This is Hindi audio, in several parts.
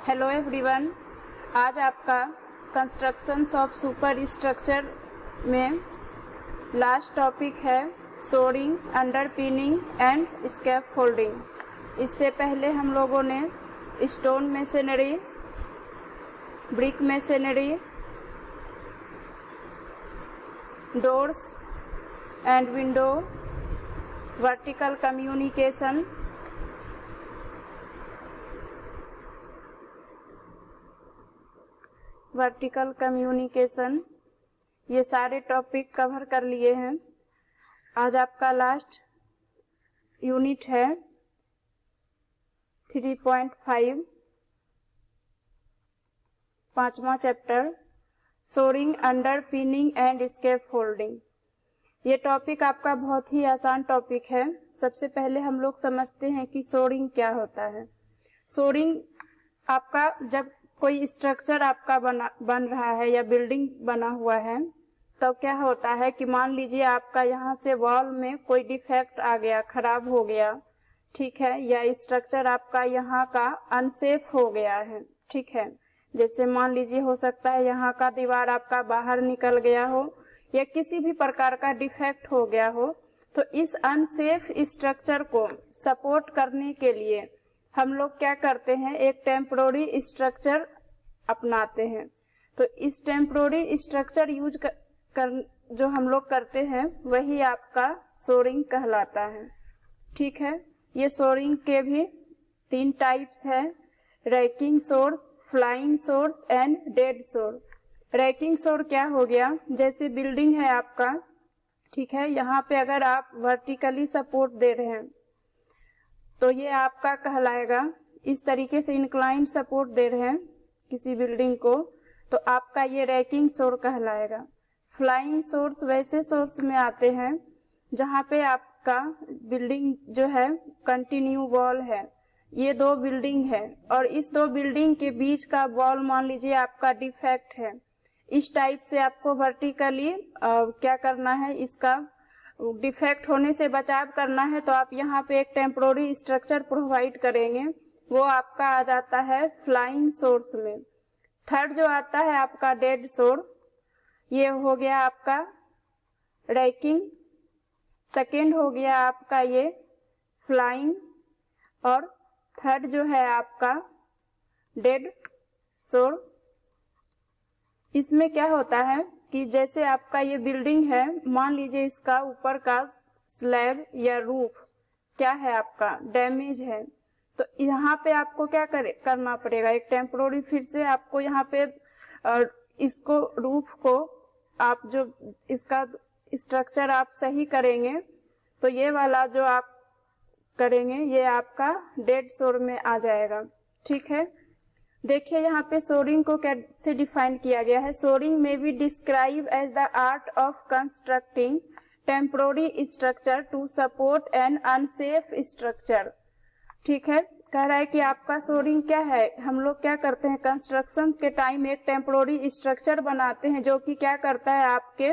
हेलो एवरीवन, आज आपका कंस्ट्रक्शंस ऑफ सुपर स्ट्रक्चर में लास्ट टॉपिक है सोरिंग, अंडरपिनिंग एंड स्कैफोल्डिंग। इससे पहले हम लोगों ने stone masonry, brick masonry, doors and window, vertical communication, ये सारे टॉपिक कवर कर लिए हैं। आज आपका लास्ट यूनिट है 3.5, पांचवा chapter shoring, underpinning and scaffolding. ये टॉपिक आपका बहुत ही आसान टॉपिक है। सबसे पहले हम लोग समझते हैं कि सोरिंग क्या होता है। सोरिंग आपका जब कोई स्ट्रक्चर आपका बन रहा है या बिल्डिंग बना हुआ है तो क्या होता है कि मान लीजिए आपका यहाँ से वॉल में कोई डिफेक्ट आ गया, खराब हो गया, ठीक है, या स्ट्रक्चर आपका यहाँ का अनसेफ हो गया है, ठीक है। जैसे मान लीजिए हो सकता है यहाँ का दीवार आपका बाहर निकल गया हो या किसी भी प्रकार का डिफेक्ट हो गया हो, तो इस अनसेफ स्ट्रक्चर को सपोर्ट करने के लिए हम लोग क्या करते हैं, एक टेम्पोररी स्ट्रक्चर अपनाते हैं। तो इस टेम्पोररी स्ट्रक्चर यूज कर जो हम लोग करते हैं वही आपका सोरिंग कहलाता है, ठीक है। ये सोरिंग के भी 3 टाइप्स है, ranking source, flying source and dead सोर। रैकिंग सोर क्या हो गया, जैसे बिल्डिंग है आपका, ठीक है, यहाँ पे अगर आप वर्टिकली सपोर्ट दे रहे हैं तो ये आपका कहलाएगा। इस तरीके से इंक्लाइन सपोर्ट दे रहे हैं किसी बिल्डिंग को तो आपका ये रैकिंग सोर कहलाएगा। फ्लाइंग सोर्स वैसे सोर्स में आते हैं जहाँ पे आपका बिल्डिंग जो है कंटिन्यू वॉल है, ये 2 बिल्डिंग है और इस 2 बिल्डिंग के बीच का वॉल मान लीजिए आपका डिफेक्ट है। इस टाइप से आपको वर्टिकली क्या करना है, इसका डिफेक्ट होने से बचाव करना है, तो आप यहाँ पे एक टेम्पोररी स्ट्रक्चर प्रोवाइड करेंगे, वो आपका आ जाता है फ्लाइंग सोर्स में। थर्ड जो आता है आपका डेड सोर, ये हो गया आपका रैकिंग। सेकेंड हो गया आपका ये फ्लाइंग और थर्ड जो है आपका डेड सोर। इसमें क्या होता है कि जैसे आपका ये बिल्डिंग है, मान लीजिए इसका ऊपर का स्लैब या रूफ क्या है आपका डैमेज है, तो यहाँ पे आपको क्या करना पड़ेगा, एक टेम्पोररी फिर से आपको यहाँ पे इसको रूफ को आप जो इसका स्ट्रक्चर आप सही करेंगे तो ये वाला जो आप करेंगे ये आपका डेड सोर में आ जाएगा, ठीक है। देखिए यहाँ पे सोरिंग को कैसे डिफाइन किया गया है। सोरिंग में be describe as the art of constructing temporary structure to support an unsafe structure, ठीक है। कह रहा है कि आपका सोरिंग क्या है, हम लोग क्या करते हैं कंस्ट्रक्शन के टाइम एक टेम्पोररी स्ट्रक्चर बनाते हैं जो कि क्या करता है, आपके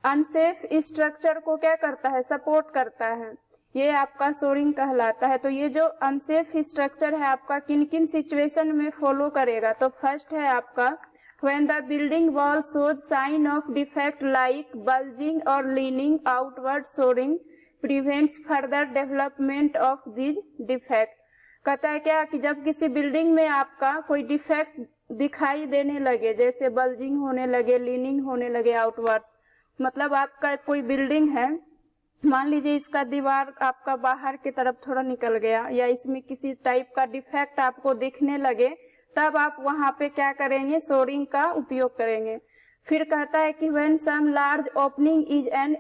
अनसेफ स्ट्रक्चर को क्या करता है, सपोर्ट करता है, ये आपका सोरिंग कहलाता है। तो ये जो अनसेफ स्ट्रक्चर है आपका किन किन सिचुएशन में फॉलो करेगा, तो फर्स्ट है आपका when the building wall shows sign of defect like bulging और leaning outward, shoring prevents further development of this defect. कहता है क्या कि जब किसी बिल्डिंग में आपका कोई डिफेक्ट दिखाई देने लगे, जैसे बल्जिंग होने लगे, लीनिंग होने लगे आउटवर्ड्स, मतलब आपका कोई बिल्डिंग है, मान लीजिए इसका दीवार आपका बाहर की तरफ थोड़ा निकल गया या इसमें किसी टाइप का डिफेक्ट आपको दिखने लगे, तब आप वहां पे क्या करेंगे, सोरिंग का उपयोग करेंगे। फिर कहता है कि when some large opening is an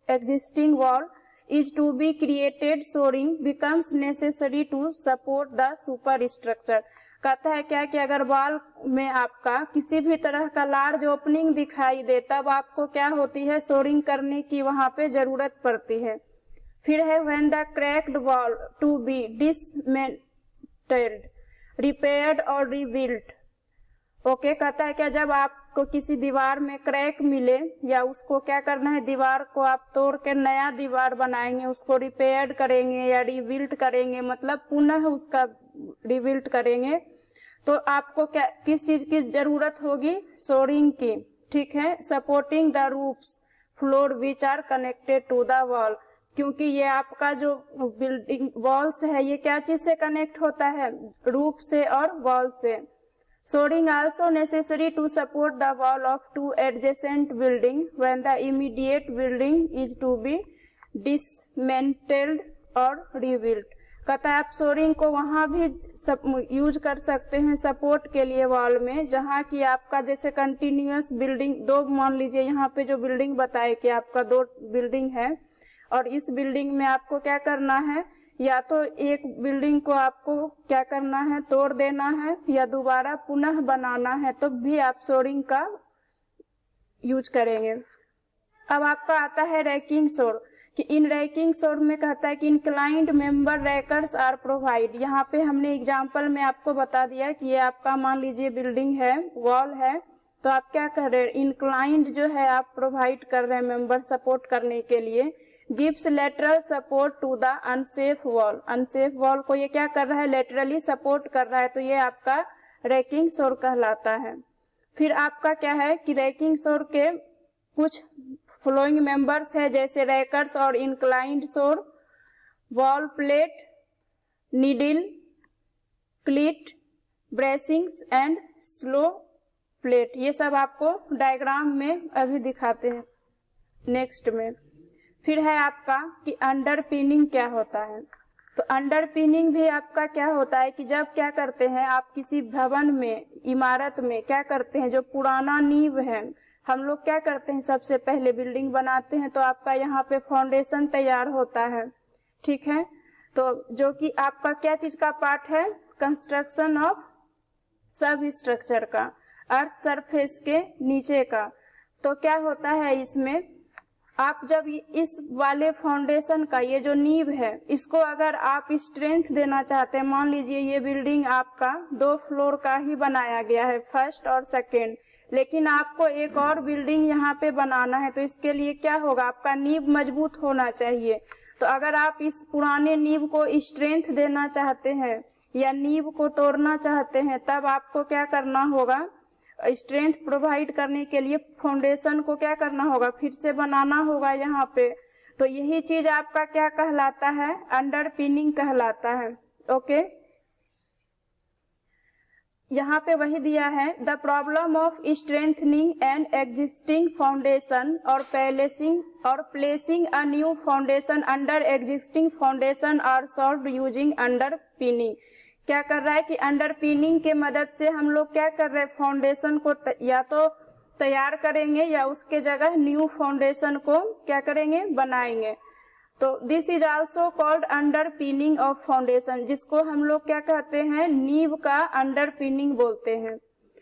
existing wall is to be created, soaring becomes necessary to support the superstructure। कहता है क्या कि अगर वॉल में आपका किसी भी तरह का लार्ज ओपनिंग दिखाई दे तब आपको क्या होती है, सोरिंग करने की वहां पे जरूरत पड़ती है। फिर है when the cracked wall to be dismantled, repaired और rebuilt। ओके, कहता है क्या जब आपको किसी दीवार में क्रैक मिले या उसको क्या करना है, दीवार को आप तोड़ के नया दीवार बनाएंगे, उसको रिपेयर करेंगे या रिबिल्ट करेंगे, मतलब पुनः उसका रिबिल्ट करेंगे, तो आपको क्या किस चीज की जरूरत होगी, शोरिंग की, ठीक है। Supporting the roofs floor which are connected to the wall, क्योंकि ये आपका जो बिल्डिंग वॉल्स है ये क्या चीज से कनेक्ट होता है, रूफ से और वॉल से। Shoring also necessary to support the wall of two adjacent building when the immediate building is to be dismantled और रिबिल्ट। कहता है आप शोरिंग को वहां भी यूज कर सकते हैं सपोर्ट के लिए वॉल में, जहां की आपका जैसे कंटिन्यूअस बिल्डिंग दो, मान लीजिए यहाँ पे जो बिल्डिंग बताए कि आपका दो बिल्डिंग है और इस बिल्डिंग में आपको क्या करना है, या तो एक बिल्डिंग को आपको क्या करना है, तोड़ देना है या दोबारा पुनः बनाना है, तो भी आप शोरिंग का यूज करेंगे। अब आपका आता है रैकिंग शोर, कि इन रैकिंग शोर में कहता है कि इंक्लाइंड मेंबर रैकर्स आर प्रोवाइड। यहाँ पे हमने एग्जांपल में आपको बता दिया कि ये आपका मान लीजिए बिल्डिंग है, वॉल है, तो आप क्या कर रहे हैं, इंक्लाइंड जो है आप प्रोवाइड कर रहे हैं मेंबर सपोर्ट करने के लिए। Gives lateral support to the unsafe wall, unsafe wall को ये क्या कर रहा है, लेटरली सपोर्ट कर रहा है, तो ये आपका रैकिंग शोर कहलाता है। फिर आपका क्या है कि रैकिंग शोर के कुछ फ्लोइंग मेंबर्स है, जैसे रैकर्स और inclined shore, wall plate, needle, cleat, bracings and sole plate. ये सब आपको डायग्राम में अभी दिखाते हैं नेक्स्ट में। फिर है आपका कि अंडरपिनिंग क्या होता है। तो अंडरपिनिंग भी आपका क्या होता है कि जब क्या करते हैं आप किसी भवन में, इमारत में क्या करते हैं, जो पुराना नींव है, हम लोग क्या करते हैं सबसे पहले बिल्डिंग बनाते हैं तो आपका यहाँ पे फाउंडेशन तैयार होता है, ठीक है। तो जो कि आपका क्या चीज का पार्ट है, कंस्ट्रक्शन ऑफ सब स्ट्रक्चर का, अर्थ सरफेस के नीचे का। तो क्या होता है इसमें, आप जब इस वाले फाउंडेशन का ये जो नींव है इसको अगर आप स्ट्रेंथ देना चाहते हैं, मान लीजिए ये बिल्डिंग आपका 2 फ्लोर का ही बनाया गया है, फर्स्ट और सेकेंड, लेकिन आपको एक और बिल्डिंग यहाँ पे बनाना है, तो इसके लिए क्या होगा, आपका नींव मजबूत होना चाहिए। तो अगर आप इस पुराने नींव को स्ट्रेंथ देना चाहते हैं या नींव को तोड़ना चाहते हैं, तब आपको क्या करना होगा, स्ट्रेंथ प्रोवाइड करने के लिए फाउंडेशन को क्या करना होगा, फिर से बनाना होगा यहाँ पे। तो यही चीज आपका क्या कहलाता है, अंडरपिनिंग कहलाता है। ओके, यहाँ पे वही दिया है, the problem of strengthening and existing foundation और placing a new foundation under existing foundation are solved using underpinning. क्या कर रहा है कि अंडरपिनिंग के मदद से हम लोग क्या कर रहे हैं, फाउंडेशन को या तो तैयार करेंगे या उसके जगह न्यू फाउंडेशन को क्या करेंगे, बनाएंगे। तो this is also called underpinning of foundation, जिसको हम लोग क्या कहते हैं, नींव का अंडरपिनिंग बोलते हैं।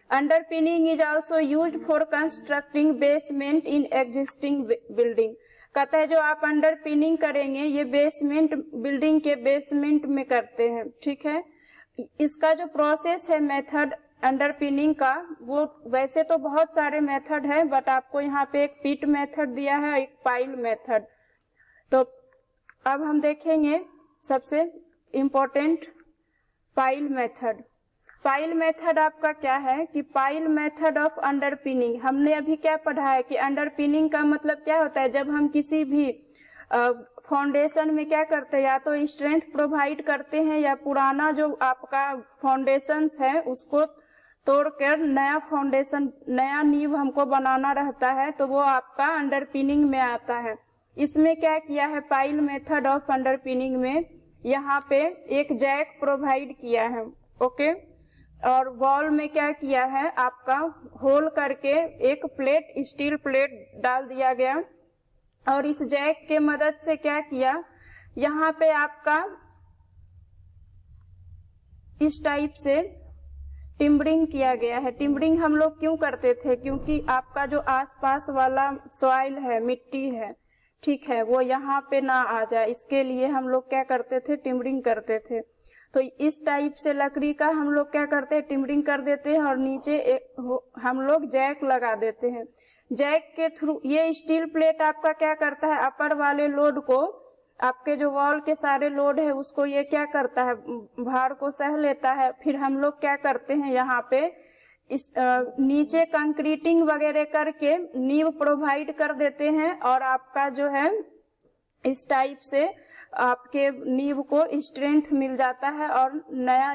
Underpinning is also used for constructing basement in existing building. कहता है जो आप अंडरपिनिंग करेंगे ये बेसमेंट, बिल्डिंग के बेसमेंट में करते हैं, ठीक है। इसका जो प्रोसेस है मेथड अंडरपिनिंग का, वो वैसे तो बहुत सारे मेथड है, बट आपको यहाँ पे एक पिट मेथड दिया है, एक पाइल मेथड। तो अब हम देखेंगे सबसे important pile method. Pile method आपका क्या है कि पाइल मेथड ऑफ अंडरपिनिंग, हमने अभी क्या पढ़ा है कि अंडरपिनिंग का मतलब क्या होता है, जब हम किसी भी फाउंडेशन में क्या करते हैं, या तो स्ट्रेंथ प्रोवाइड करते हैं या पुराना जो आपका फाउंडेशंस है उसको तोड़कर नया फाउंडेशन, नया नींव हमको बनाना रहता है, तो वो आपका अंडरपिनिंग में आता है। इसमें क्या किया है पाइल मेथड ऑफ अंडरपिनिंग में, यहाँ पे एक जैक प्रोवाइड किया है, ओके, और वॉल में क्या किया है आपका होल करके एक प्लेट, स्टील प्लेट डाल दिया गया, और इस जैक के मदद से क्या किया, यहाँ पे आपका इस टाइप से टिम्बरिंग किया गया है। टिम्बरिंग हम लोग क्यों करते थे, क्योंकि आपका जो आसपास वाला सॉइल है, मिट्टी है, ठीक है, वो यहाँ पे ना आ जाए, इसके लिए हम लोग क्या करते थे, टिम्बरिंग करते थे। तो इस टाइप से लकड़ी का हम लोग क्या करते हैं, टिम्बरिंग कर देते हैं और नीचे हम लोग जैक लगा देते हैं। जैक के थ्रू ये स्टील प्लेट आपका क्या करता है, अपर वाले लोड को आपके जो वॉल के सारे लोड है उसको ये क्या करता है, भार को सह लेता है। फिर हम लोग क्या करते हैं यहाँ पे इस नीचे कंक्रीटिंग वगैरह करके नींव प्रोवाइड कर देते हैं और आपका जो है इस टाइप से आपके नींव को स्ट्रेंथ मिल जाता है और नया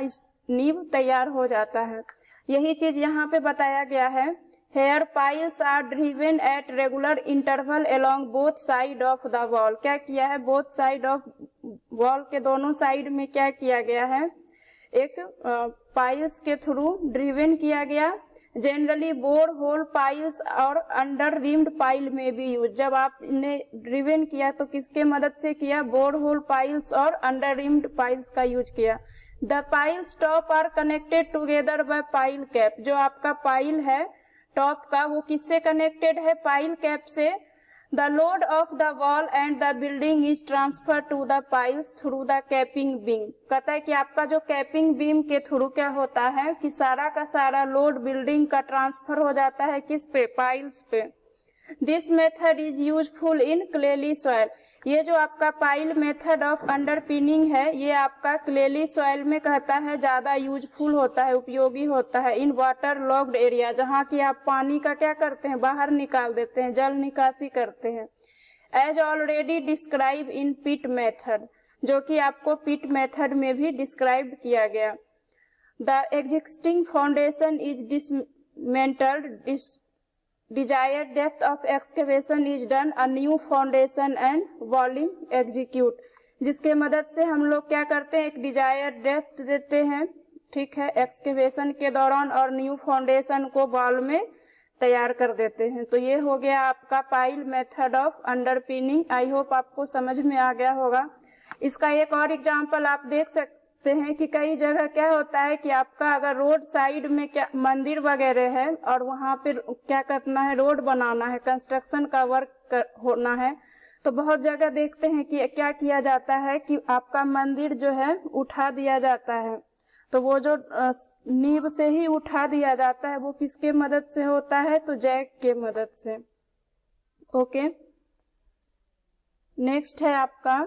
नींव तैयार हो जाता है। यही चीज यहाँ पे बताया गया है। Here piles are driven at regular interval along both side of the wall. क्या किया है, बोथ साइड ऑफ वॉल के दोनों साइड में क्या किया गया है, एक पाइल्स के थ्रू ड्रिवन किया गया। जनरली बोर होल पाइल्स और अंडर रिम्ड पाइल में भी यूज। जब आपने ड्रिवन किया तो किसके मदद से किया, बोर होल पाइल्स और अंडर रिम्ड पाइल्स का यूज किया। The piles top are connected together by pile cap. जो आपका पाइल है टॉप का वो किससे कनेक्टेड है, पाइल कैप से। The load of the wall and the building is transfer to the piles through the capping beam. कहता है कि आपका जो कैपिंग बीम के थ्रू क्या होता है कि सारा का सारा लोड बिल्डिंग का ट्रांसफर हो जाता है किस पे, पाइल्स पे। This method is useful in clayey soil. ये जो आपका पाइल मेथड ऑफ अंडरपिनिंग है ये आपका क्लेली सॉइल में कहता है ज्यादा यूजफुल होता है, उपयोगी होता है। इन वाटर लॉक्ड एरिया, जहाँ की आप पानी का क्या करते हैं, बाहर निकाल देते हैं, जल निकासी करते हैं। As already describe in pit method, जो कि आपको पिट मेथड में भी डिस्क्राइब किया गया। The existing foundation is dismantled, desired depth of excavation is done, a new foundation and volume execute। जिसके मदद से हम लोग क्या करते हैं, एक डिजायर्ड डेप्थ देते हैं, ठीक है, एक्सकेवेशन के दौरान, और न्यू फाउंडेशन को वॉल में तैयार कर देते हैं। तो ये हो गया आपका pile method of underpinning. I hope आपको समझ में आ गया होगा। इसका एक और एग्जांपल आप देख सकते हैं कि कई जगह क्या होता है कि आपका अगर रोड साइड में क्या मंदिर वगैरह है और वहां पे क्या करना है, रोड बनाना है, कंस्ट्रक्शन का वर्क होना है, तो बहुत जगह देखते हैं कि क्या किया जाता है कि आपका मंदिर जो है उठा दिया जाता है। तो वो जो नींव से ही उठा दिया जाता है वो किसके मदद से होता है, तो जैक के मदद से। ओके, नेक्स्ट है आपका